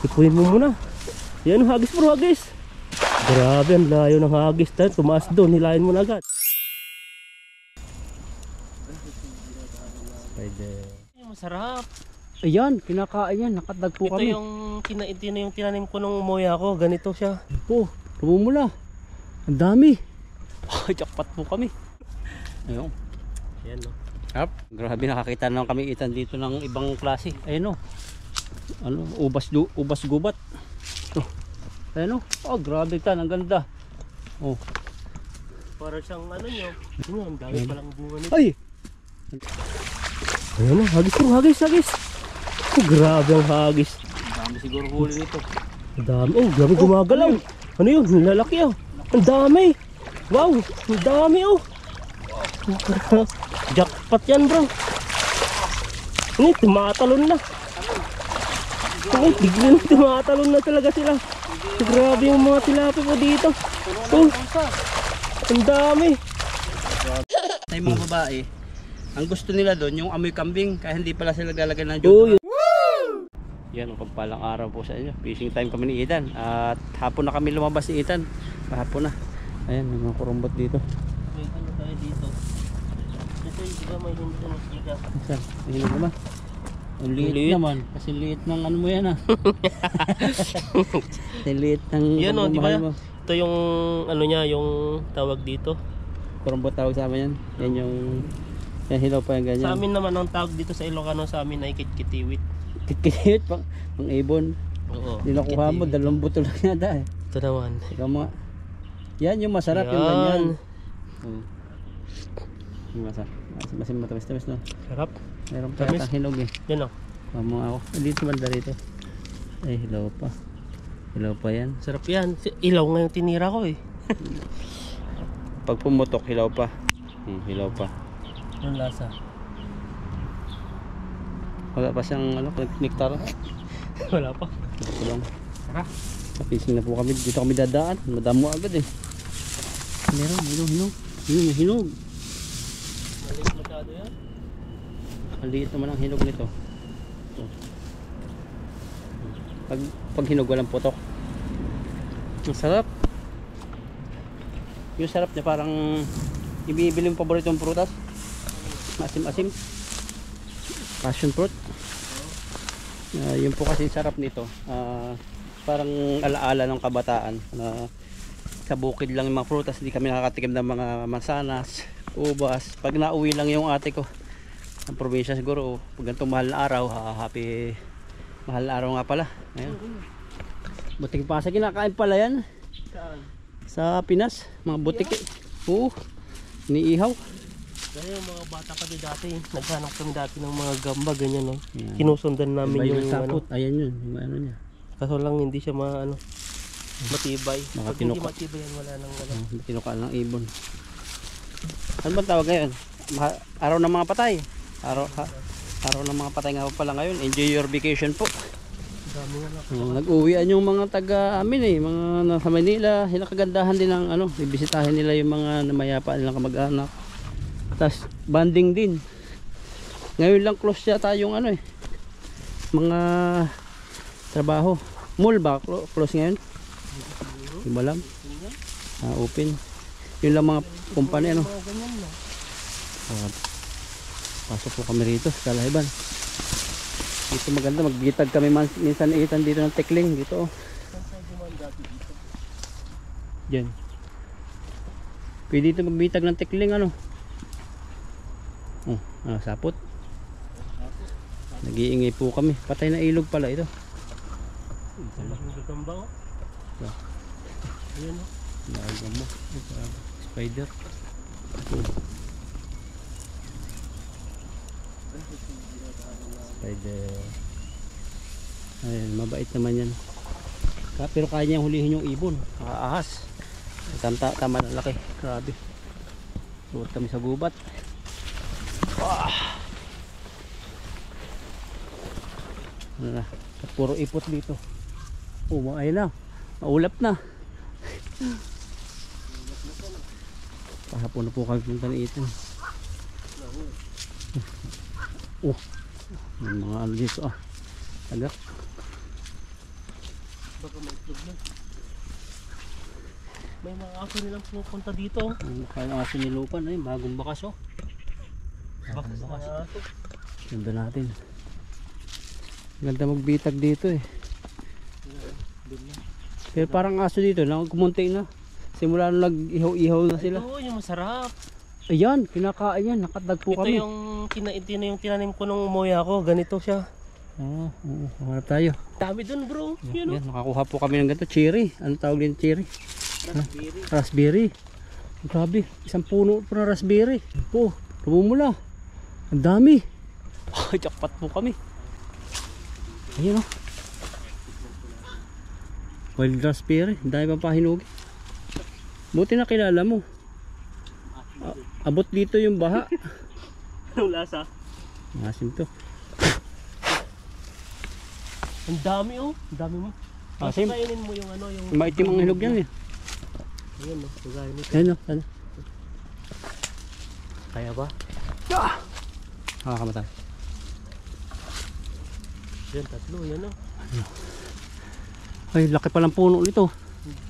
Ipunin mo muna. Yan, hagis bro, hagis. Grabe, ang layo ng hagis. Tumaas doon, hilahin mo na agad. Spider. Masarap. Ayan, kinakain yan. Nakatagpo Ito kami. ito na yung tinanim ko nung moya ko. Ganito siya. Po, tumumula. Ang dami. Jackpot po kami. Ayun. Ayan, no. Up. Grabe, nakakita naman kami itan dito ng ibang klase. Ayun o. Ano, ubas gubat. Oh. Ayun o. Oh, grabe tan, ang ganda. Oh. Para siyang ano nyo. Ang dami palang bunga nito. Ay! Ayan na, hagis bro, hagis. Oh, grabe ang hagis. Ang dami siguro huli nito. Ang dami. Oh, grabe gumagalaw. Ano yun? Lalaki oh. Ang dami. Wow, ang dami oh. Jackpot yan bro. Ini, tumatalon na. Ay, biglang tumatalon na talaga sila. Grabe yung mga tilapia po dito. Oh, ang dami. Sa mga babae, ang gusto nila doon yung amoy kambing, kaya hindi pala sila lalagay ng Oh, jojo. Yan, pagpalang araw po sa inyo. Fishing time kami ni Ethan. At hapon na kami lumabas ni Ethan. Hapon na. Ayan, may mga kurumbot dito. may ano tayo dito. Ito yung diba may hindi na siga. Saan? Ayun naman. Ang liit naman. Kasi liit ng ano mo yan ah. Kasi liit ng Yan o, di ba? pagmamahal mo. Ito yung ano niya, yung tawag dito. Kurumbot tawag sa amin yan. Yan yung hilaw pa yung ganyan. Sa amin naman ang tawag dito sa Ilocano sa amin ay kitkitiwit. Kitkit pang ibon. Oo. Hindi nakuha mo, dalawang buto lang yata eh. Ito naman. Ikaw mga. Yan yung masarap yung Yan. ganyan. Yung masarap. Matamis-tamis no. Sarap. Meron pa Tamis. yata hinog eh. Yan o. Mamo ako. Dito banda rito. Ay hilaw pa. Hilaw pa yan. Sarap yan. Ilaw nga yung tinira ko eh. Pag pumutok hilaw pa. Hilaw pa. Yung lasa. Wala pa siyang ano, nektar. Wala pa. Ito lang. Tara. Fishing na po kami. Dito kami dadaan. Madamo agad eh. Meron, hinog. May hinog. Maliit masyado yan. Maliit naman ang hinog nito. Ito. Pag hinog walang putok. Ang sarap. Yung sarap niya parang ibibili yung paboritong prutas. Asim-asim. Passion fruit. Yun po kasi sarap nito. Parang alaala ng kabataan na sa bukid lang yung mga prutas, hindi kami nakakatikim ng mga mansanas, ubas. Pag nauwi lang yung ate ko ang probinsya siguro, pag ganitong mahal na araw, happy mahal na araw nga pala. Ayun. Butik pa sa kinakain pala yan. Saan? Sa Pinas, mga butik. Oo. Iniihaw. Kaya yung mga bata kami dati, naghanap kami dati ng mga gamba, ganyan no. Yan. Kinusundan namin Iba yung sapot. ano. Ayan yun, yung ano niya. Kaso lang hindi siya matibay. Baka Pag hindi tinuka. matibay yan, wala nang ano. Tinukaan ng ibon. Ano ba tawag ngayon? Araw ng mga patay. Araw ng mga patay nga po pala ngayon. Enjoy your vacation po. Dami nga na. Nag-uwian yung mga taga amin eh, mga nasa Manila. Sila kagandahan din ng ano, bibisitahin nila yung mga namayapa nilang kamag-anak. Tapos banding din. Ngayon lang close yata yung ano eh, mga trabaho. Mall ba? Close ngayon? Hindi ba lang? Open. Yun lang mga kumpanya ano. Pasok po kami rito sa Kalahiban. Dito maganda, magbitag kami minsan itan dito ng tekling dito. Diyan. Pwede dito magbitag ng tekling ano. Sapot. Nag-iingay po kami. Patay na ilog pala ito. Ang gagamba ko. Ayan o. Nagagamba. Spider. Spider. Ayun, mabait naman yan. Pero kaya niya hulihin yung ibon. Ahas. Tama na laki. Grabe. Suot kami sa gubat. Ano na? Puro ipot dito. Ayun na. Maulap na. Pahapon na po kami punta ni Ethan. May mga ano dito tagak. Baka may itlog na. May mga aso nilang pupunta dito. Kaya ang aso nilupan, ay bagong bakas oh. Baka sa mga aso. Ganda natin. Ganda magbitag dito eh. Pero parang aso dito, kumunti na. Simula nung nag-ihaw-ihaw na sila. Ito yung masarap. Ayan, kinakain yan. Nakatagpo Ito kami. ito na yung tinanim ko nung umuya ko. Ganito siya. Oo, hanap tayo. Dami dun bro. Yun, Yan, nakakuha po kami ng ganito. Cherry. Ano tawag din cherry? raspberry. Raspberry. Grabe, isang puno po na raspberry. Po, lumumula. Ang dami. Jackpot po kami. Ayun o. Wild raspberry. Ang dami pang pahinugi. Buti na kilala mo. Abot dito yung baha. Anong lasa? Masim to. Ang dami oh. Ang dami mo. Asim. Kainin mo yung ano. Yung Maitim ang hilog yan eh. Ayan no. Kagaya nito. Ayun o. Ano? Kaya ba? Nakakamatay. Yan tatlo. Yan oh. Ay, laki palang puno nito.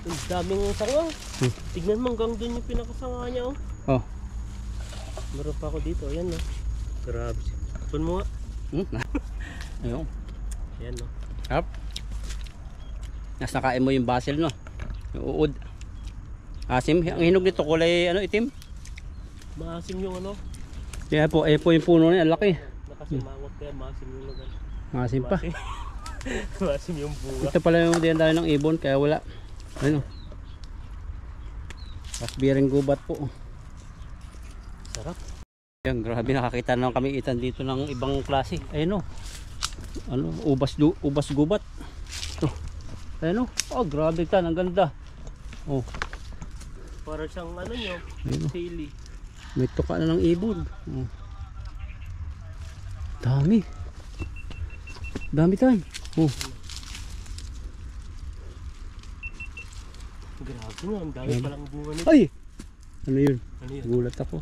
Ang daming sanga. Tignan mo hanggang dun yung pinakasanga niya oh. Oh. Meron pa ako dito. Ayan no. Grabe. Pun mo nga. Ayun. Ayan no. Harap. Nas nakain mo yung basil no. Yung uod. Asim. Ang hinog nito kulay ano itim. Maasim yung ano. Kaya po, po yung puno niya. Ang laki. Nakasimangot kaya maasim yung lugar. Maasim pa. Maasim yung bunga. Ito pala yung diyan tayo ng ibon. Kaya wala. Ayun o. Raspberry gubat po. Sarap. Yan, grabe nakakita naman kami itan dito ng ibang klase. Ayun o. Ano, ubas gubat. Ito. Ayun o. Oh, grabe tan, ang ganda. Oh. Para siyang ano nyo, Ayun o. sili. May tuka na ng ibon. Oh. Dami. Dami tan. Oh. Grabe nga, ang dami palang bunga nito. Ay! Ano yun? Ano yun? Gulat ako.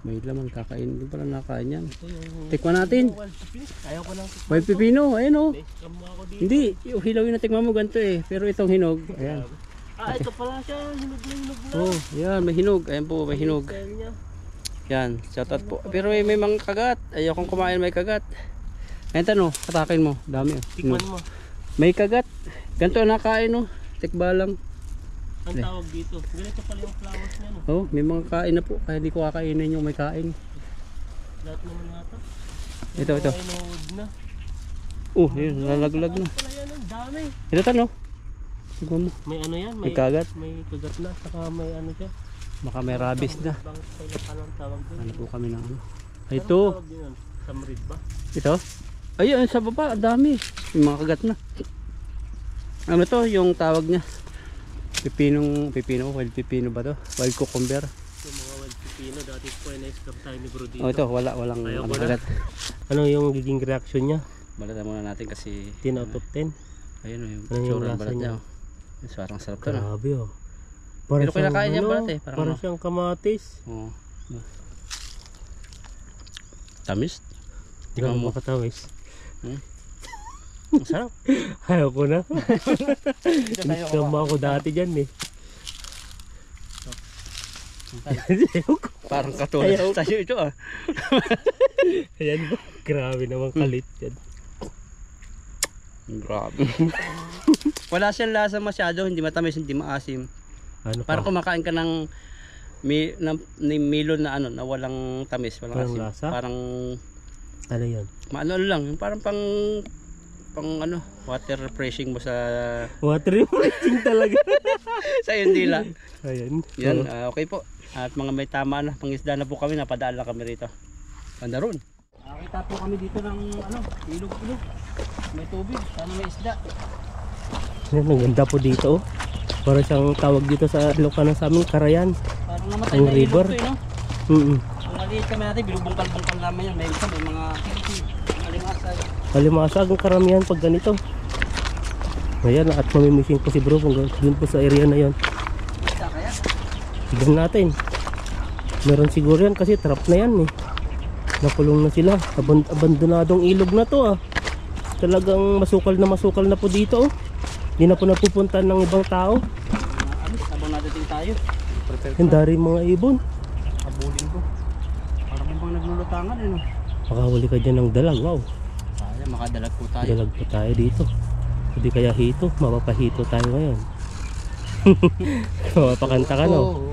May laman kakain. Hindi pala nakain yan. Ito yung... Tikman natin. Wild pipino. Ayaw ko lang tikman. Wild pipino. Ayun o. Come mo ako dito. Hindi. Yung hilaw yung natikman mo ganito eh. Pero itong hinog. Ayan. Ah, ito pala siya. Hinog na hinog na. Oh, yan. May hinog. Ayan po. May hinog. Style niya. Yan. Shoutout po. Pero may mga kagat. Ayaw kong kumain may kagat. Ayan tanong. Katakin mo. Dami oh. Tikman mo. May kagat. Ganito ang nakain oh. Tikba lang. Ang tawag dito. Ganito pala yung flowers niya no. Oh, may mga kain na po. Kaya di ko kakainin yung may kain. Lahat naman nata. Ito. Inuod na. Oh, yun. Lalaglag na. Pala yan, ang dami. Ito tanong. Tignan mo. May ano yan? May kagat. May kagat na. Saka may ano siya. Baka may rabies na. Anong tawag doon? Ano po kami ng ano. Anong Ito. tawag din yun? Samrid ba? Ito. Ayun sa baba. Ang dami. Yung mga kagat na. Ano to? Yung tawag niya. Pipino. Wild pipino ba to? Wild cucumber. Yung mga wild pipino. Dati po ay na-scam tayo ni bro dito. Oh, ito. Walang Ayaw ano, ko na. kagat. Ano yung giging reaction niya? Balatan muna natin kasi 10 out of 10. ayun oh, yung Ano yung tsura ng lasa balat niya? niya. Oh. Sarang sarap to na. Grabe oh. Pero kinakain niya ano, balat eh. Parang para ano. siyang kamatis. Oh. Tamis. Hindi Tingnan ka mo. makatawis. Ang sarap. Ayaw ko na. Ito tayo Sama ako dati dyan eh. Parang katulad Ayaw. tayo ito ah. Ayan ba? Grabe naman kalit yan. Grabe. Wala siyang lasa masyado, hindi matamis, hindi maasim. Ano Parang pa? kumakain ka ng melon na ano, na walang tamis, walang Walang asim. lasa? Parang Ano yan? maano lang, yung parang pang ano, water refreshing mo sa Water refreshing talaga. sa yung dila. Ayan. Yan, okay po. At mga may tama na, pangisda na po kami, napadaan lang kami rito. Pandaron. Nakita po kami dito ng ano, ilog-ilog. May tubig, sana may isda. Ayan, ang ganda po dito. Oh. Para siyang tawag dito sa Ilocano sa aming Karayan. Parang namatay Ang na river. ilog to, no? Ang maliit kami natin, binubungkal-bungkal naman yan. May isa, may mga alimasag. Malimasag ang karamihan pag ganito. Ayan, at mamimissing po si bro kung dun po sa area na yan. Isa kaya? Tignan natin. Meron siguro yan kasi trap na yan eh. Nakulong na sila. Abandonadong ilog na to ah. Talagang masukal na po dito oh. Hindi na po napupuntahan ng ibang tao. Habang nadating tayo. Prepare Yung dari mga ibon. Habulin ko. Parang yung mga naglulutangan eh no. Makahuli ka dyan ng dalag. Wow. Kaya makadalag po tayo. Dalag po tayo dito. Hindi kaya hito. Mapapahito tayo ngayon. Mapapakanta ka no.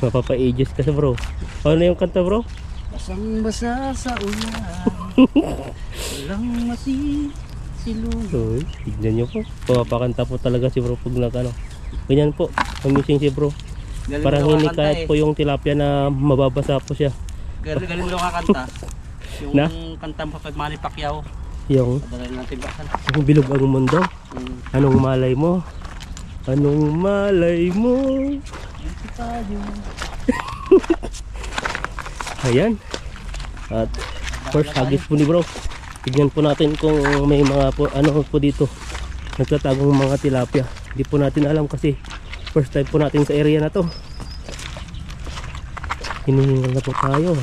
Mapapa-ages ka sa bro. Ano yung kanta bro? Basang basa sa ulan. Walang masisilong. So, tignan nyo po. Mapapakanta po talaga si bro pag ano. Ganyan po. Mamising si bro. Galing Parang mo hindi kakanta kahit po yung tilapia na mababasa po siya. Galing mo kakanta. Yung Na? kanta mo kay Manny Pacquiao. Yung Padala natin basan. bilog ang mundo. Anong malay mo? Anong malay mo? Dito tayo. Ayan. At first hagis po ni bro. Tignan po natin kung may mga po, ano po dito nagtatagong mga tilapia. Hindi po natin alam kasi first time po natin sa area na to. Hinihingal na po tayo.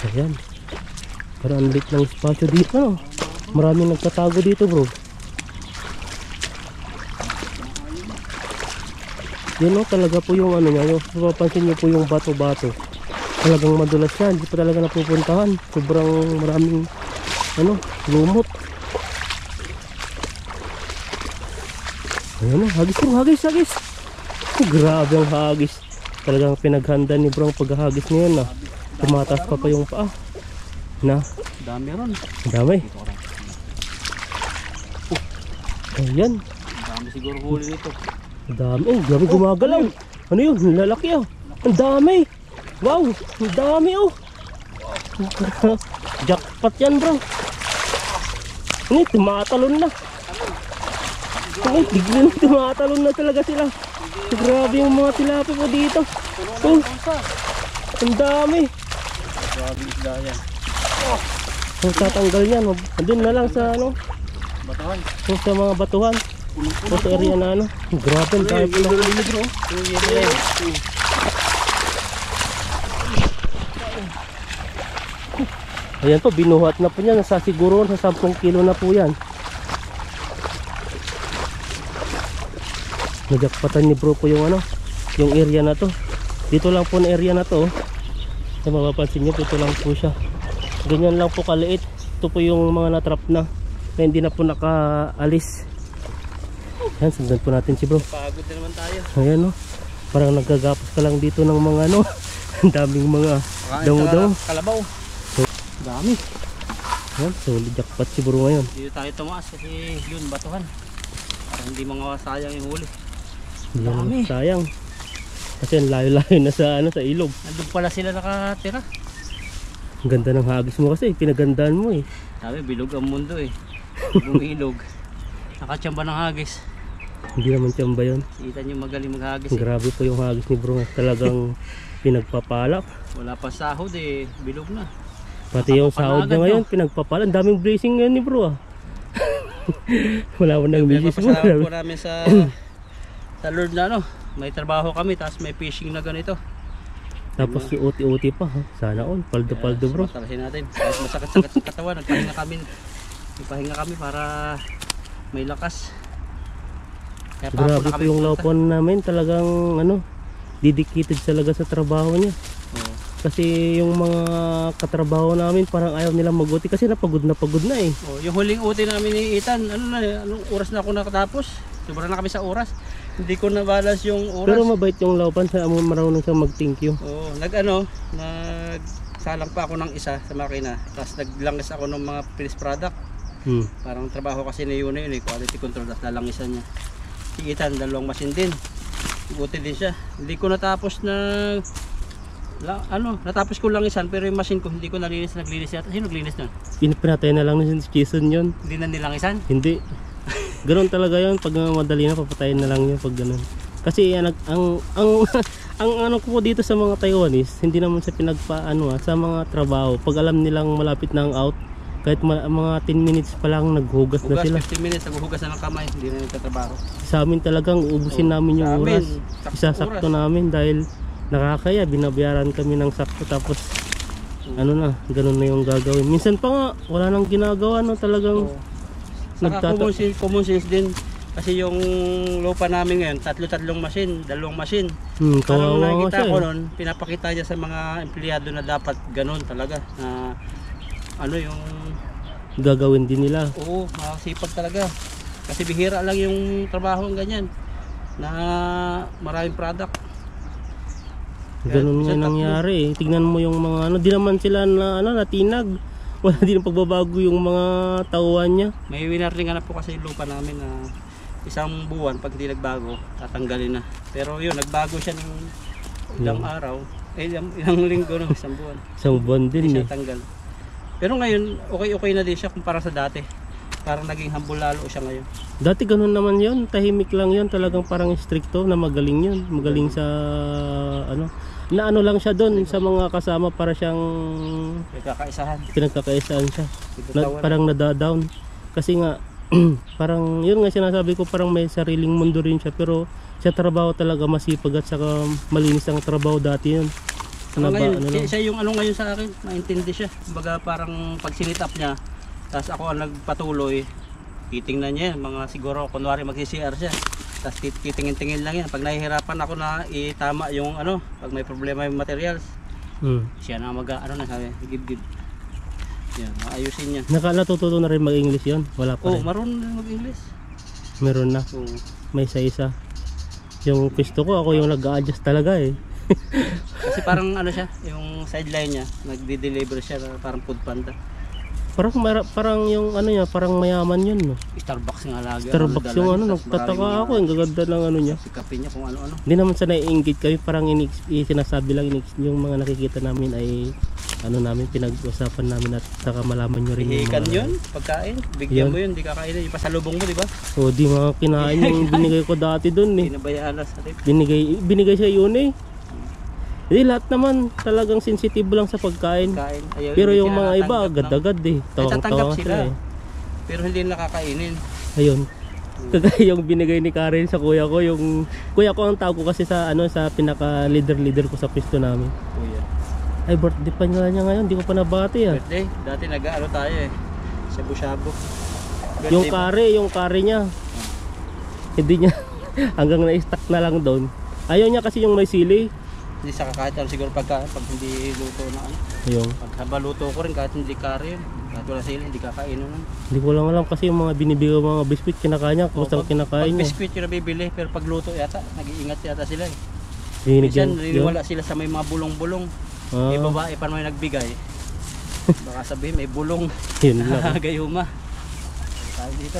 Ayan. Parang ang lit ng espasyo dito no? Maraming nagtatago dito bro. Yan o, talaga po yung ano niya, yung mapapansin niyo po yung bato-bato. Talagang madulas yan, hindi pa talaga napupuntahan. Sobrang maraming ano, lumot. Ayan o, hagis bro, hagis. Oh, grabe ang hagis. Talagang pinaghanda ni bro ang paghahagis ngayon na. Tumatas pa yung paa. Na, Dami ron. dami. Ayan. Dami siguro huli nito. Ang dami, oh, grabe gumagalaw. Ano yun? Ang lalaki oh. Ang dami. Wow, ang dami oh. Jackpot yan bro. Ano, tumatalon na. Ano, biglang tumatalon na talaga sila. Grabe yung mga tilapia po dito. Oh, ang dami. Grabe isda yan. Kung tatanggal yan, andun na lang sa ano, Batuhan. kung sa mga batuhan. O sa area na ano. Grabe, ang dami pala. bro. Ayan po, binuhat na po niya. Nasa siguro sa 10 kilo na po yan. Nagyakpatan ni bro po yung ano, yung area na to. Dito lang po na area na to. Sa mapapansin nyo, dito lang po siya. Ganyan lang po kaliit. Ito po yung mga natrap na hindi na po nakaalis. Ayan, sundan po natin si bro. Pagod na naman tayo. Ayan no, parang nagagapos ka lang dito ng mga ano. Ang daming mga damo-damo. Kalabaw. Dami. Ayan, solid jackpot si bro ngayon. Dito tayo tumaas kasi yun, batuhan. Para hindi mga sayang yung huli. Hindi Dami. naman sayang. Kasi ang layo-layo na sa ano, sa ilog. Nandun pala sila nakatira. Ang ganda ng hagis mo kasi, pinagandaan mo eh. Sabi, bilog ang mundo eh. Bumilog. Nakachamba ng hagis. Hindi naman tiyamba yun. Kita nyo magaling maghagis eh. Grabe po yung hagis ni bro. Talagang pinagpapalak. Wala pa sahod eh, bilog na. Pati yung sahod niya ngayon, pinagpapalak. Ang daming blessing ngayon ni bro ah. Wala mo nang business mo. Pasalamat po namin sa Lord na ano. May trabaho kami, tapos may fishing na ganito. Tapos yung uti-uti pa ha. Sana all, paldo-paldo bro. Matalahin natin. Kahit masakit-sakit sa katawan, nagpahinga kami para may lakas. Kaya Grabe na po yung pumunta. laupon namin. Talagang ano, dedicated talaga sa trabaho niya. Oo. Kasi yung mga katrabaho namin parang ayaw nilang mag-uti kasi napagod na eh. Oh, yung huling uti namin ni Ethan, anong oras na ako nakatapos? Sobra na kami sa oras. Hindi ko na-balance yung oras. Pero mabait yung laupan sa marunong siyang mag-thank you. Oo, nagsalang pa ako ng isa sa makina. Tapos naglangis ako ng mga finished product. Parang trabaho kasi na yun quality control. Tapos lalangisan niya. Si Ethan, dalawang machine din. Buti din siya. Hindi ko natapos natapos ko langisan pero yung machine ko hindi ko naglinis yata. Sino naglinis nun? Pinatay na lang ni Jason yun. Hindi na nilangisan? Hindi. Ganoon talaga yun. Pag madali na, papatayin na lang yun pag ganoon. Kasi ang ano ko po dito sa mga Taiwanese, hindi naman sa sa mga trabaho. Pag alam nilang malapit na ang out, kahit mga 10 minutes pa lang naghugas na sila. 15 minutes naghuhugas na ng kamay, hindi na nagtatrabaho. Sa amin talagang ubusin namin yung oras. Isasakto namin dahil nakakaya, binabayaran kami ng sakto tapos ano na, ganun na yung gagawin. Minsan pa nga, wala nang ginagawa no, talagang Saka common sense din. Kasi yung lupa namin ngayon, tatlong machine, 2 machine. Ang Kawawa nakikita siya. ko nun, pinapakita niya sa mga empleyado na dapat ganun talaga. Na ano yung, Gagawin din nila. oo, makasipag talaga. Kasi bihira lang yung trabaho ng ganyan. Na maraming product. Ganun nga Minsan nangyari eh. Tignan mo yung mga ano, di naman sila na ano, natinag. Wala din pagbabago yung mga tauhan niya. May winarningan na po kasi yung lupa namin na isang buwan pag hindi nagbago, tatanggalin na. Pero yun, nagbago siya ng ilang araw, ilang linggo, no, isang buwan. Isang buwan din Hindi eh. siya tanggal. Pero ngayon, okay na din siya kumpara sa dati. Parang naging humble lalo siya ngayon. Dati ganun naman yun, tahimik lang yun, talagang parang stricto na magaling yun. Magaling sa ano, na ano lang siya doon sa mga kasama para siyang Nagkakaisahan. pinagkakaisaan siya. Bitawan. Parang nadadown. Kasi nga, parang yun nga sinasabi ko, parang may sariling mundo rin siya. Pero sa trabaho talaga masipag at saka malinis ang trabaho dati yun. Ano ngayon, ano lang. siya yung ano ngayon sa akin, maintindi siya. Kumbaga parang pag sinit up niya, tapos ako ang nagpatuloy, titingnan niya yan, mga siguro kunwari mag-CR siya. Tapos titingin-tingin lang yan. Pag nahihirapan ako na itama yung ano, pag may problema yung materials, siya na ano na sabi, give. Yan, maayusin niya. Natututo na rin mag-English yun? Wala pa Oh, rin. marunong na mag-English. Meron na. Oo. May isa-isa. Yung pisto ko, ako yung nag-a-adjust talaga eh. Kasi parang ano siya, yung sideline niya, nagde-deliver siya parang food panda. Parang yung ano niya, parang mayaman yun no. Starbucks nga lagi. Starbucks yung ano, nagtataka ako, ang gaganda ng ano niya. Sikapin niya kung ano-ano. Hindi naman sa naiingit kami, parang sinasabi lang yung mga nakikita namin ay ano namin, pinag-usapan namin at saka malaman nyo rin Hihikan mga yun, pagkain. Bigyan mo yun, di kakainin. Yung pasalubong mo, di ba? So di mga kinain yung binigay ko dati dun eh. Pinabayaan na sa tip. Binigay siya yun eh. Hindi, lahat naman talagang sensitive lang sa pagkain. Ayaw, Pero hindi yung sila mga iba, natanggap, no? agad-agad eh. Tatanggap Tawang-tawa sila. sila eh. Pero hindi nila kakainin. Ayun. Kagaya yung binigay ni Karen sa kuya ko, yung kuya ko ang tawag ko kasi sa ano sa pinaka leader ko sa pwesto namin. Kuya. Ay, birthday pa niya ngayon, di ko pa nabati ah. Birthday. Dati nag-ano tayo eh. Shabu-shabu. Yung kare niya. Hindi niya hanggang na-stack na lang doon. Ayaw niya kasi yung may sili. Hindi sa kahit ano siguro pag hindi luto na ano. Ayun. Pag haba luto ko rin kahit hindi kare yun. Kahit wala sila, hindi kakainin nun. Hindi ko lang alam kasi yung mga binibigay mga biscuit kinakain niya, kung kinakain Pag niya. biscuit yung nabibili, pero pag luto yata, nag-iingat yata sila eh. Hinigyan. Minsan naniniwala sila sa may mga bulong-bulong. Ah, May babae pa naman nagbigay. Baka sabihin may bulong. yun lang. Gayuma. Tayo dito.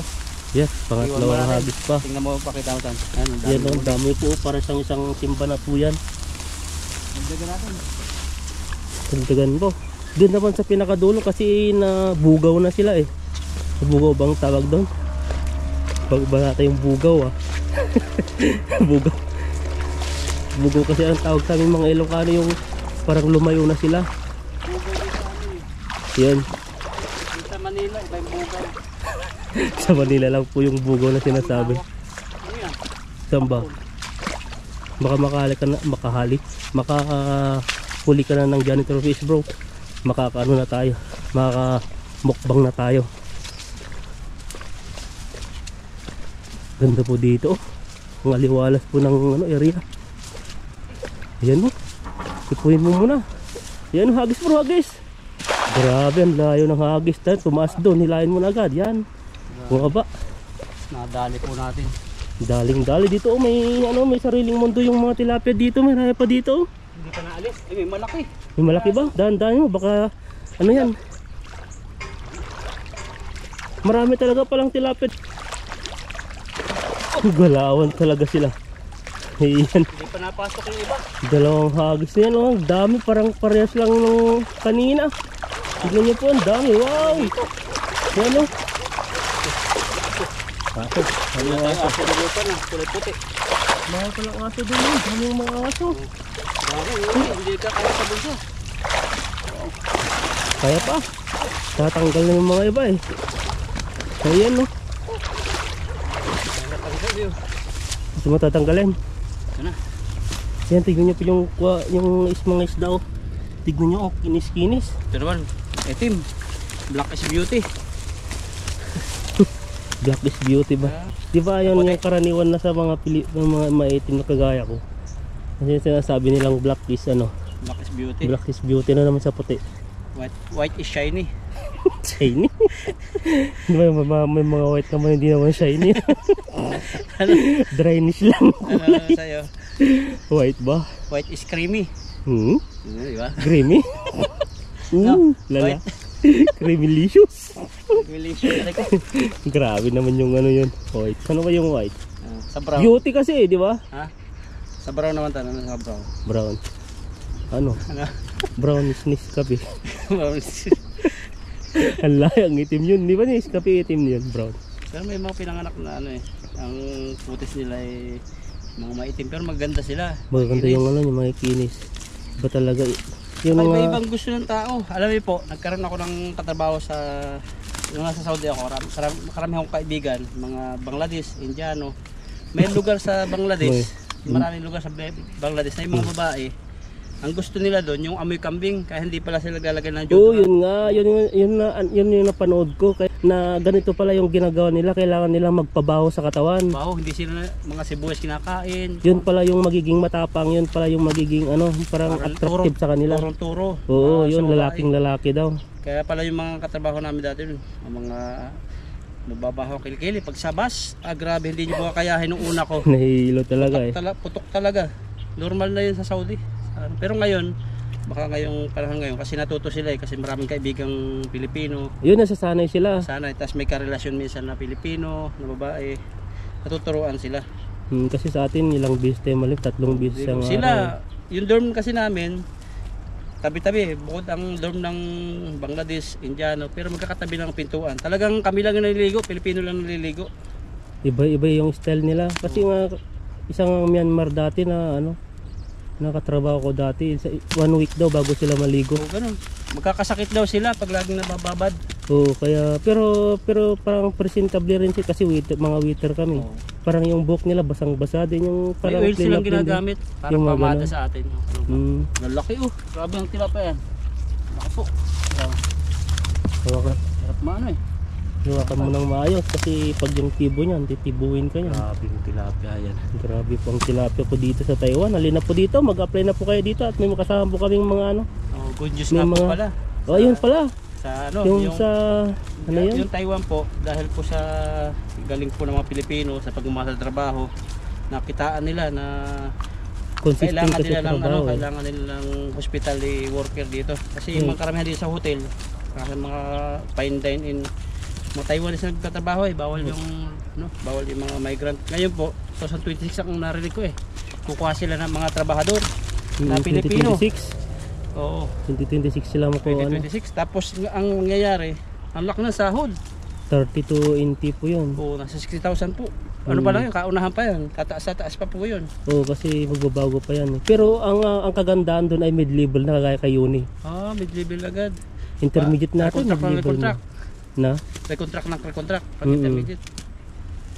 Yes, pangatlawang hagis pa. Tingnan mo, pakita mo tan. Ano, Yan ang dami po, para siyang isang simba na po yan. Dagdagan natin. Dagdagan po. Doon naman sa pinakadulo kasi na bugaw na sila eh. Bugaw bang tawag doon? Pag ba natin yung bugaw ah. Bugaw. Bugaw kasi ang tawag sa aming mga Ilocano, yung parang lumayo na sila. Yan. Sa Manila, iba yung bugaw. Sa Manila lang po yung bugaw na sinasabi. Ano yan? Saan ba? Baka makahuli ka na ng janitor fish bro. Makakaano na tayo, mukbang na tayo. Ganda po dito, ang aliwalas po ng ano, area. Ayan mo, ipuin mo muna. Ayan, hagis bro, hagis. Grabe, ang layo ng hagis tayo. Tumaas doon, hilahin mo na agad. Yan, bumaba. Nadali po natin. Daling-dali dito, may ano, may sariling mundo yung mga tilapia dito. May raya pa dito. Hindi pa naalis. Ay, may malaki. May malaki ba? Dahan-dahan mo, baka ano yan. Marami talaga palang tilapia. Galawan talaga sila. Ayan, Hindi pa napasok yung iba. dalawang hagis na yan. Oh. Ang dami, parang parehas lang nung kanina. Tignan niyo po, ang dami. Wow! Yan o. Aso. Ano Ano yung tayo aso? aso na lupa na. Kulay puti. Mahal palang aso din yun. Dami yung mga aso. Bago, hindi ka kaya sa bulsa. Kaya pa. Tatanggal na yung mga iba eh. Ayan no. Natanggal yun. Gusto mo tatanggalin? Ito na. Yan, tignan nyo po yung mga isda oh. Tignan nyo oh, kinis-kinis. Ito naman, itim. Black is beauty. Black is beauty ba? Di ba yun yung karaniwan na sa mga mga maitim na kagaya ko? Kasi sinasabi nilang black is ano? Black is beauty. Black is beauty na naman sa puti. White is shiny. Shiny? Di ba may mga white naman hindi naman shiny? Dryness lang. Ano sa'yo? White ba? White is creamy. Di ba? Creamy? No, Lala. white. Creamylicious. Delicious. Grabe naman yung ano yun. White. Ano ba yung white? Sa brown. Beauty kasi di ba? Ha? Sa brown naman tayo. Ano sa brown? Brown. Ano? Ano? Brownish kape. Hala, ang itim yun. Di ba niya kape itim yun? Brown. Pero may mga pinanganak na ano eh. Ang putis nila ay mga maitim. Pero maganda sila. Maganda yung ano, yung mga kinis. Ba talaga yung Ay, mga... iba-ibang gusto ng tao. Alam niyo po, nagkaroon ako ng katrabaho sa... Nung nasa Saudi ako, marami akong kaibigan. Mga Bangladesh, Indiano. May lugar sa Bangladesh. Maraming lugar sa Bangladesh na yung mga babae. Ang gusto nila doon, yung amoy kambing. Kaya hindi pala sila lalagay ng Oo, deodorant. yun nga. Yun yung napanood ko. Na ganito pala yung ginagawa nila. Kailangan nila magpabaho sa katawan. Baho, hindi sila mga sibuyas kinakain. Yun pala yung magiging matapang. Yun pala yung magiging ano, parang attractive sa kanila. Turong-turo. Oo, yun. sa babae. Lalaking lalaki daw. Kaya pala yung mga katrabaho namin dati, ang mga mababaho kilikili. Pag sa bus, grabe, hindi nyo kakayahin nung una ko. Nahihilo talaga eh. Putok talaga. Normal na yun sa Saudi. Pero ngayon, baka ngayong panahon ngayon, kasi natuto sila eh, kasi maraming kaibigang Pilipino. Yun, nasasanay sila. Sana, tapos may karelasyon minsan na Pilipino, na babae. Natuturuan sila. Kasi sa atin, ilang beses tayo malim, 3 beses ang Sila, yung dorm kasi namin, tabi-tabi, bukod ang dorm ng Bangladesh, Indiano, pero magkakatabi lang ang pintuan. Talagang kami lang yung naliligo, Pilipino lang naliligo. Iba yung style nila. Kasi nga, isang Myanmar dati na ano, nakatrabaho ko dati, 1 week daw bago sila maligo. O ganun, magkakasakit daw sila pag laging nabababad. Oo, kaya, pero parang presentable rin siya kasi mga waiter kami. Oo. Parang yung buhok nila basang-basa din yung May parang oil silang clean up din. ginagamit, parang Yung mga pamada ganun. sa atin. Lalaki grabe ang tilapia yan. Laki po. Hawakan. Hirap maano eh. Hawakan mo ng maayos kasi pag yung tibo niyan, titibuin ka niyan. Grabe yung tilapia yan. Grabe po ang tilapia po dito sa Taiwan. Halina po dito, mag-apply na po kayo dito at may makasama po kaming mga ano. Oh, good news May nga po mga- pala. Oh, yun pala. Sa ano, Yung sa, ano yun? Yung Taiwan po, dahil po sa galing po ng mga Pilipino sa pagmamahal sa trabaho, nakitaan nila na Consistent kailangan kasi nila ng trabaho. kailangan nila ng hospitality worker dito. Kasi yung mga karamihan dito sa hotel, kasi mga fine dine in mga Taiwanese na nagtatrabaho bawal yung bawal yung mga migrant. Ngayon po, 2026 ang narinig ko kukuha sila ng mga trabahador na Pilipino. 2026. Oo, 2026 sila makuha ano. 2026. Tapos ang mangyayari, ang laki ng sahod. 32 NT po yun. Oo, nasa 60,000 po. Ano pa lang yun, kaunahan pa yan. Kataas pa po yun. Oo, kasi magbabago pa yan. Pero ang kagandahan doon ay mid-level na kagaya kay Uni. Mid-level agad. Intermediate natin, mid-level na. Na? Pre-contract. Pag Mm-mm. intermediate.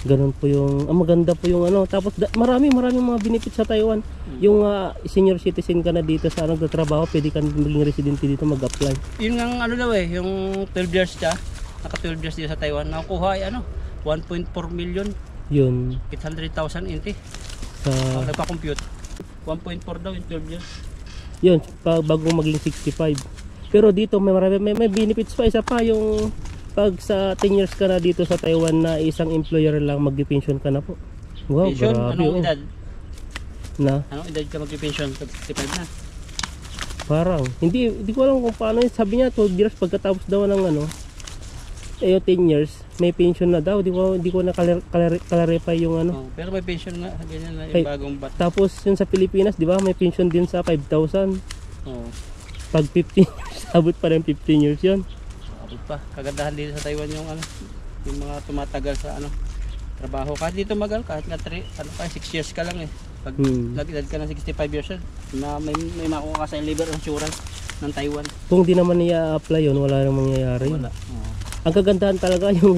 Ganun po yung, maganda po yung ano. Tapos marami mga benefits sa Taiwan. Yung senior citizen ka na dito sa nagtatrabaho, pwede ka maging residente dito mag-apply. Yun nga ano daw yung 12 years siya. Naka 12 years dito sa Taiwan. Nakukuha ay 1.4 million. Yun. 800,000 NT. Sa, Nagpa-compute. 1.4 daw yung 12 years. yun, bago maging 65. Pero dito may benefits pa. Isa pa yung pag sa 10 years ka na dito sa Taiwan na isang employer lang mag-pension ka na po. Wow, Pension, grabe. anong edad? Na? Anong edad ka mag-pension? 65 na. Parang, hindi ko alam kung paano. Sabi niya 12 years pagkatapos daw ng ano. 10 years, may pension na daw. Hindi ko na clarify yung ano. Pero may pension nga, ganyan na Ay, yung bagong bat. Tapos yun sa Pilipinas, di ba, may pension din sa 5,000. Oo. Pag 15 years, abot pa rin 15 years yun. Abot pa. Kagandahan dito sa Taiwan yung yung mga tumatagal sa trabaho. Kahit dito magal, kahit nga 6 years ka lang Pag nag-edad ka ng 65 years na may makuha ka sa labor insurance ng Taiwan. Kung di naman i-apply yun, wala namang mangyayari. Wala. Ang kagandahan talaga yung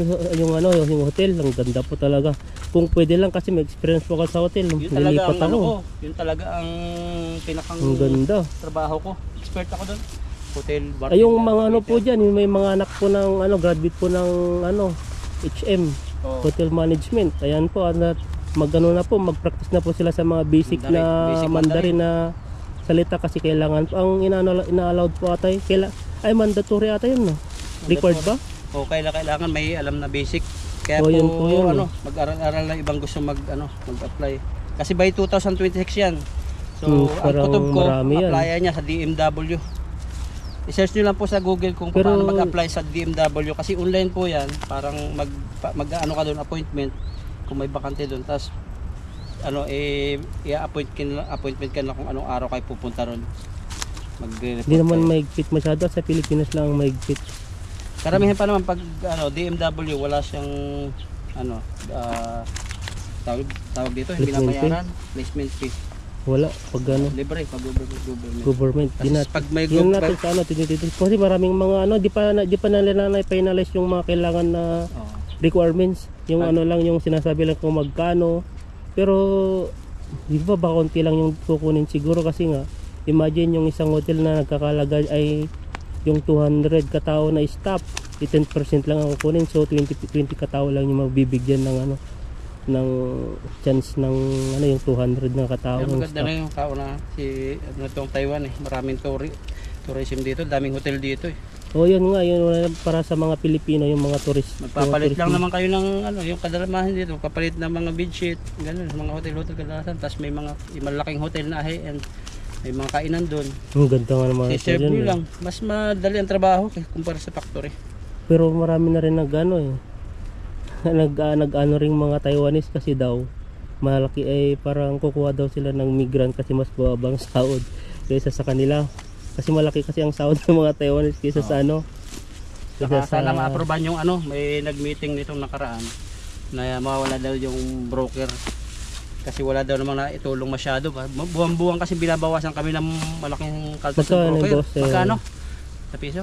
hotel, ang ganda po talaga. Kung pwede lang kasi may experience po ka sa hotel, Yun talaga nilipat ang ako. yun talaga ang pinakang Ang ganda. trabaho ko. Expert ako doon. Hotel, bar. Ay yung mga po diyan, may mga anak po ng graduate po ng HM. Oo. Hotel management. Ayan po, mag-ano na po, mag-practice na po sila sa mga basic Basic Mandarin na salita kasi kailangan po. Ang ina-allowed po ata ay mandatory ata yun, no? Required ba? O kailangan may alam na basic. Kaya Oh, po, yun po yun, mag-aral-aral na ibang gusto mag-apply. Kasi by 2026 yan. So, ang parang kutob ko, marami yan. applyan niya sa DMW. I-search nyo lang po sa Google kung paano mag-apply sa DMW kasi online po yan. Parang mag-ano ka doon, appointment kung may bakante doon. Tapos i-appointment ka na kung anong araw kayo pupunta ron. Hindi naman maigpit masyado, sa Pilipinas lang ang maigpit. Karamihan pa naman pag DMW wala siyang tawag dito, hindi na bayaran, placement fee. Wala pag Libre pag government. Pag may yun natin sa tinitito. Kasi maraming mga di pa nila na-finalize yung mga kailangan na requirements. Yung lang yung sinasabi lang kung magkano. Pero di ba konti lang yung kukunin siguro kasi nga imagine yung isang hotel na nagkakalagay ay yung 200 katao na staff, 10% lang ang kukunin. So 20 katao lang yung mabibigyan ng ng chance ng yung 200 na katao. Yung maganda na yung tao na si itong Taiwan maraming tourism dito, daming hotel dito yun nga, yun para sa mga Pilipino yung mga tourist. Magpapalit lang naman kayo ng yung kadalaman dito, papalit ng mga bedsheet, ganun, mga hotel kadalasan, tapos may mga malaking hotel na high-end, may mga kainan doon. Ang ganda nga naman. I-serve nyo lang, mas madali ang trabaho kumpara sa factory. Pero marami na rin nag-ano ring mga Taiwanese kasi daw malaki parang kukuha daw sila ng migrant kasi mas babang sahod kaysa sa kanila. Kasi malaki kasi ang sahod ng mga Taiwanese kaysa sa sana ma-approvean yung may nag-meeting nitong nakaraan na mawala daw yung broker kasi wala daw namang naitulong masyado. Buwan-buwan kasi binabawasan kami ng malaking kaltas ng broker. Magkano? Sa piso?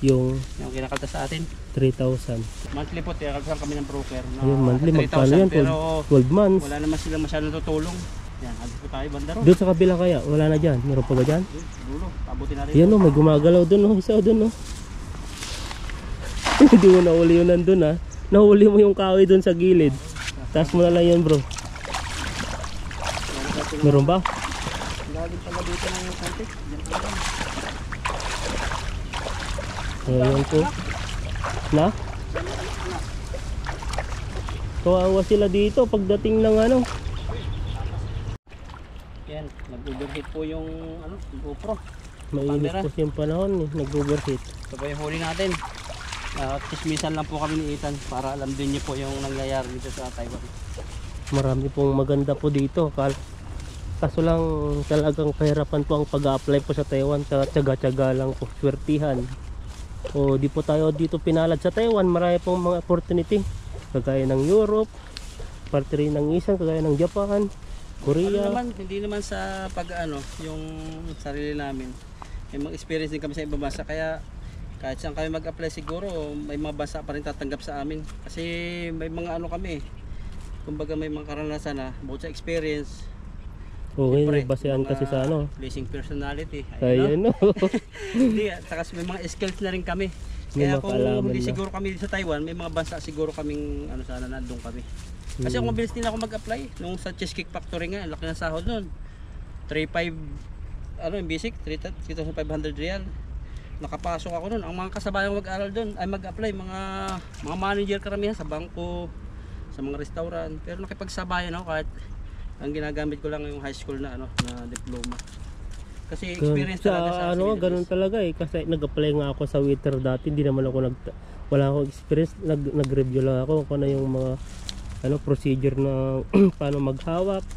Yung kinakaltas sa atin? 3,000. Monthly po, tinakaltasan kami ng broker. Yung monthly, magkano yan? 12 months. Wala naman silang masyadong tutulong. Yan, agad po tayo bandaro. Doon sa kabila kaya, wala na dyan? Meron pa ba dyan? Dulo, pabuti na rin. Yan may gumagalaw doon isa doon Hindi mo nahuli yun nandun Nahuli mo yung kahoy doon sa gilid. Taas mo na lang yun bro. Meron ba? Galing pala dito na yung konti. Ayan po. Kawawa sila dito pagdating ng Yan, nag-overheat po yung GoPro. Mainit po yung panahon nag-overheat. Ito po yung huli natin. Kismisan lang po kami ni Ethan para alam din niyo po yung nangyayari dito sa Taiwan. Marami pong maganda po dito. Kaso lang talagang kahirapan po ang pag-apply po sa Taiwan. Tsaga-tsaga lang po, swertihan. Di po tayo dito pinalad sa Taiwan. Marami pong mga opportunity. Kagaya ng Europe, parte rin ng isang, kagaya ng Japan, Korea. Hindi naman sa yung sarili namin. May mga experience din kami sa ibang bansa. Kaya kahit saan kami mag-apply siguro, may mga bansa pa rin tatanggap sa amin. Kasi may mga kami. Kumbaga may mga karanasan na, bukod sa experience. Okay, basehan kasi sa Blessing personality. Ayun Hindi, takas may mga skills na rin kami. Kaya kung hindi siguro kami sa Taiwan, may mga bansa siguro kaming sana nandun kami. Kasi kung mabilis din ako mag-apply nung sa Cheesecake Factory nga, laki ng sahod nun. 3,500 yung basic, 3,500 real. Nakapasok ako nun. Ang mga kasabayang mag-aral doon ay mag-apply, mga manager karamihan sa bangko, sa mga restaurant. Pero nakipagsabayan ako kahit ang ginagamit ko lang yung high school na diploma. Kasi experience talaga sa ganun talaga kasi nag-apply nga ako sa waiter dati, hindi naman ako wala akong experience, nag-review lang ako kung ano yung mga procedure na paano maghawak.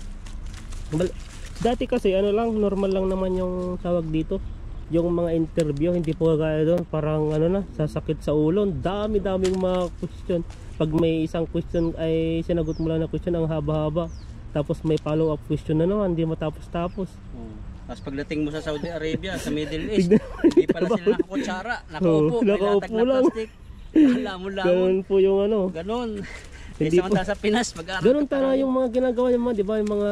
Dati kasi normal lang naman yung tawag dito. Yung mga interview, hindi po kagaya doon, parang sasakit sa ulo. Dami-daming mga question. Pag may isang question ay sinagot mo lang na question, ang haba-haba. Tapos may follow-up question na naman, hindi matapos-tapos. Tapos pagdating mo sa Saudi Arabia, sa Middle East, hindi pala sila nakakutsara, nakaupo, may latag na plastic. Lamon-lamon. Ganun po yung Ganun. Hindi samantala sa Pinas, mag-aaral ganun talaga yung mga ginagawa yung mga, di ba, yung mga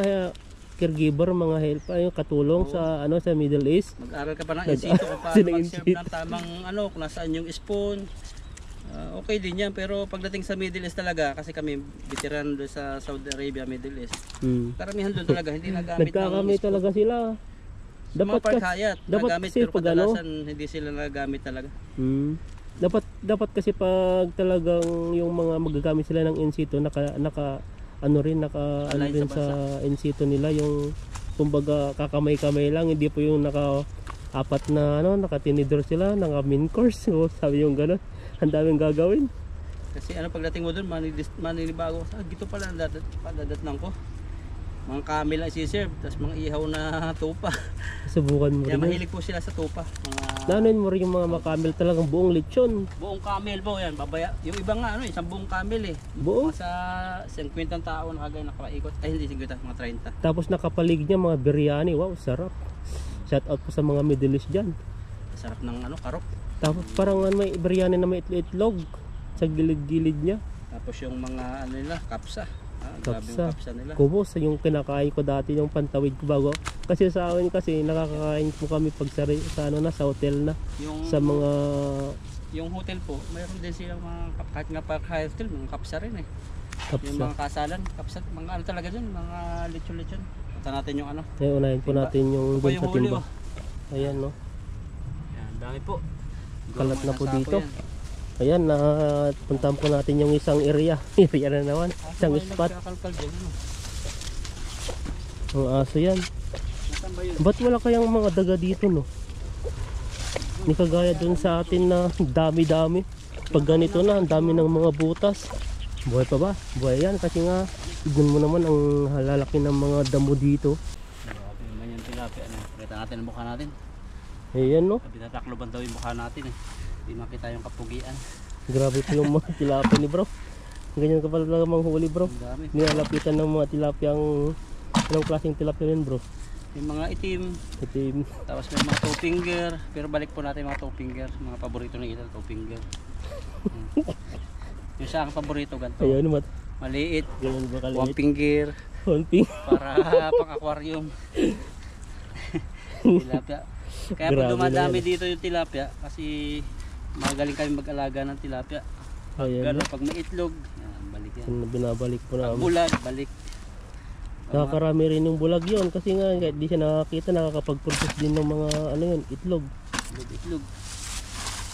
caregiver, mga help, yung katulong sa sa Middle East. Mag-aral ka pa ng in situ kung paano mag-serve ng tamang kung nasaan yung spoon, Okay din yan, pero pagdating sa Middle East talaga, kasi kami veteran doon sa Saudi Arabia, Middle East. Karamihan doon talaga hindi nagamit Nagkakamay ng talaga sila. Dapat mga park kas- hayat, dapat nagamit kasi pero pag ano, kadalasan hindi sila nagamit talaga. dapat kasi pag talagang yung mga magagamit sila ng in situ naka ano rin ano Align rin sa sa in situ nila yung kumbaga kakamay-kamay lang, hindi po yung naka apat na ano, nakatinidor sila, naka main course. O, sabi yung gano'n, ang daming gagawin. Kasi ano pagdating mo doon, maninibago. Gito pala dadatnan ko. Mga camel ang isi-serve, tapos mga ihaw na tupa. Subukan mo Kaya rin. mahilig po sila sa tupa. Nanuin mo rin yung mga makamel talagang buong lechon. Buong camel po yan, babaya. Yung iba nga ano, isang buong camel eh. Buong? Mga sa 50 tao nakagay nakaikot. Ay hindi 50, mga 30. Tapos nakapalig niya mga biryani. Wow, sarap. Shout out po sa mga Middle East dyan. Sarap ng ano, karop. Tapos parang may biryani na may itlog sa gilid-gilid niya. Tapos yung mga ano nila, kapsa. Grabe yung kapsa nila. Kubos, yung kinakain ko dati yung pantawid ko bago. Kasi sa akin kasi nakakakain po kami pag sa ano na, sa hotel na. Yung, Sa mga yung hotel po, mayroon din silang mga kahit nga pa hotel, mga kapsa rin eh. Yung kapsa. mga kasalan, kapsa, mga ano talaga dyan, mga lechon-lechon. Punta natin yung ano. Ngayon unahin po natin yung Ito pa dun yung sa huli timba. oh. Ayan no. Yan, dami po. Kalat na po Sako dito. yan. Ayan, puntahan po natin yung isang area. Area na naman. Isang May spot. nagkakalkal dyan, ano? Ang aso yan. Nasaan ba yun? Ba't wala kayang mga daga dito no? Hindi kagaya dun sa atin na dami-dami. Pag ganito na, ang dami ng mga butas. Buhay pa ba? Buhay yan kasi nga tignan mo naman ang halalaki ng mga damo dito. Grabe naman yung tilapia. Ano? Pakita natin ang mukha natin. Ayan no. Binatakloban daw yung mukha natin eh. Hindi makita yung kapugian. Grabe po yung mga tilapia ni bro. Ganyan ka pala talaga manghuli bro. Ang dami. Nilalapitan ng mga tilapia anong klaseng tilapia yun bro? Yung mga itim. Itim. Tapos may mga two finger. Pero balik po natin mga two finger. Mga paborito ng ilan, two finger. Yung sa aking paborito ganito. Ayan naman. Maliit. Ganyan ba One kaliit? finger. One ping. Para pang aquarium. Tilapia. Kaya pag Grabe dumadami na yan. dito yung tilapia, kasi magaling kami mag-alaga ng tilapia. Ayan Gano'n no. pag may itlog, yan, balik yan. Binabalik po Pag namin. bulag, balik. Nakakarami rin yung bulag yun kasi nga kahit di siya nakakita nakakapag-produce din ng mga ano yun, itlog. Itlog.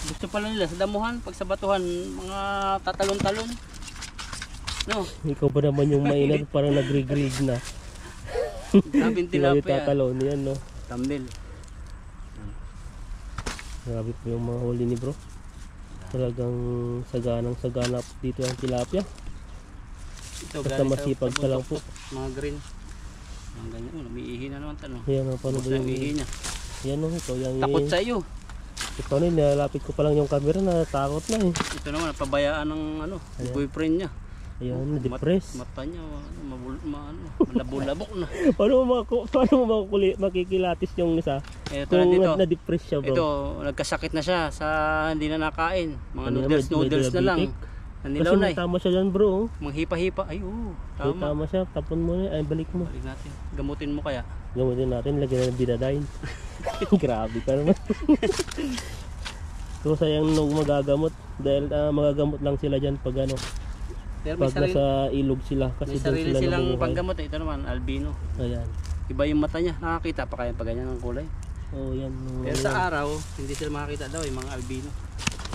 Gusto pala nila sa damuhan, pag sa batuhan, mga tatalon-talon. No, Ikaw ba naman yung mainat parang nagre-grig na. daming Sila yung tilapia. tatalon yan no. Thumbnail. Grabe po yung mga huli ni bro. Talagang saganang-sagana po dito ang tilapia. Ito, Basta galing sa masipag ka lang po. Mga green. Mga ganyan. Oh, umiihi na naman tanong. Yan o, paano ba Basta yung umiihi niya. yan o, ito yung Takot sa iyo. ito na nilalapit ko pa lang yung camera na takot na eh. Ito naman, pabayaan ng ano, Ayan. boyfriend niya. Ayan, depressed. Mata niya, malabo-labok na. Paano mo makikilatis yung isa Ito kung na dito. na-depress siya bro? Ito, nagkasakit na siya sa hindi na nakain. Mga Ano na, noodles na lang. diabetic? Nanilaw Kasi na may eh. tama siya dyan bro. Mga hipa-hipa. Ay, oo. May Tama. tama siya, tapon mo na, ay balik mo. Balik natin. Gamutin mo kaya. Gamitin natin, lagyan na ng binadain. Grabe ka naman. So sayang nung magagamot dahil magagamot lang sila dyan pag ano, Pero may pag sarili, nasa ilog sila kasi may doon sarili sila silang namumuhay. panggamot. Ito naman, albino. Ayan. Iba yung mata niya. Nakakita pa kaya pag ganyan ang kulay. Oh, yan. Pero sa araw, hindi sila makakita daw yung mga albino.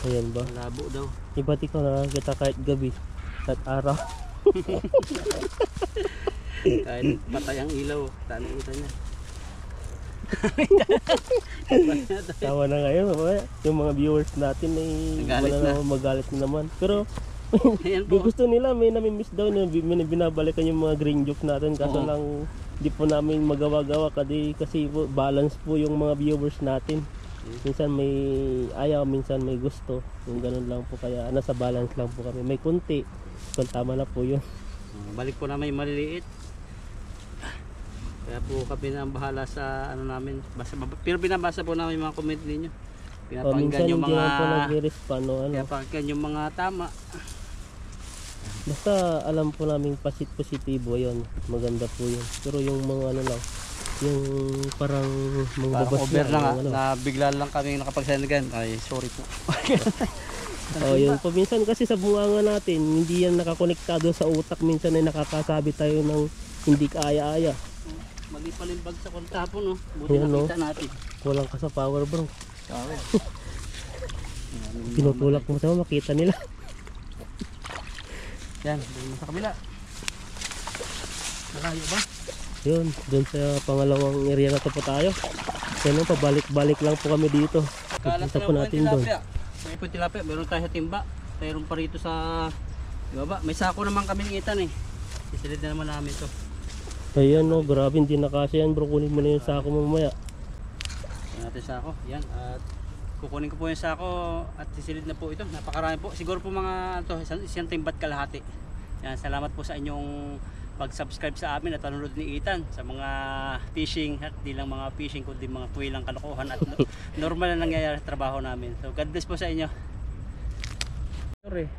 Ayan ba? Labo daw. Iba't ikaw nakakita kahit gabi at araw. Kahit patay ang ilaw, kita niya. Tawa na ngayon, yung mga viewers natin ay Nagalit wala na. naman, magalit na naman. Pero Ayan po. gusto nila, may nami-miss daw na binabalikan yung mga green jokes natin kaso Oo. lang di po namin magawa-gawa kasi po, balance po yung mga viewers natin. Minsan may ayaw, minsan may gusto. Yung ganun lang po kaya nasa balance lang po kami. May kunti. So tama na po yun. Balik po namin yung maliliit. Kaya po kami na ang bahala sa ano namin. Pero binabasa po namin yung mga comment ninyo. O, Pinapakinggan minsan yung hindi mga naman po nag-respond o ano. pinapakinggan yung mga tama. Basta alam po namin positibo yun. Maganda po yun. Pero yung mga ano lang, yung parang mga Parang babas over lang ano. na bigla lang kami nakapagsandagan. Ay, sorry po. Oh, yun po. Minsan kasi sa bunganga natin, hindi yan nakakonektado sa utak. Minsan ay nakakasabi tayo ng hindi kaaya-aya. Mali pala yung bagsak ang tapon, no? Buti Ayan, no? nakita natin. Kulang ka sa power, bro. Sorry. Tinutulak mo sa makita nila. Yan, doon mo sa kabila. Malayo ba? Yun, dun sa pangalawang area na to po tayo. Yan, no, pabalik-balik lang po kami dito. Kalat Pupunta na po lang po natin yung doon. tilapia. May po yung tilapia, meron tayo sa timba. Mayroon pa rito sa ibaba. May sako naman kami ng itan eh. Isilid na naman namin to. Ayan, no, grabe, hindi nakasya yan, bro. Kunin mo na yung sako mamaya. Yan natin sako. Yan. At kukunin ko po yung sako at sisilid na po ito. Napakarami po. Siguro po mga to, isang timbat kalahati. Yan, salamat po sa inyong pag-subscribe sa amin at panonood ni Ethan sa mga fishing at di lang mga fishing kundi mga tuwilang kalokohan at normal na nangyayari sa trabaho namin. So God bless po sa inyo. Sorry.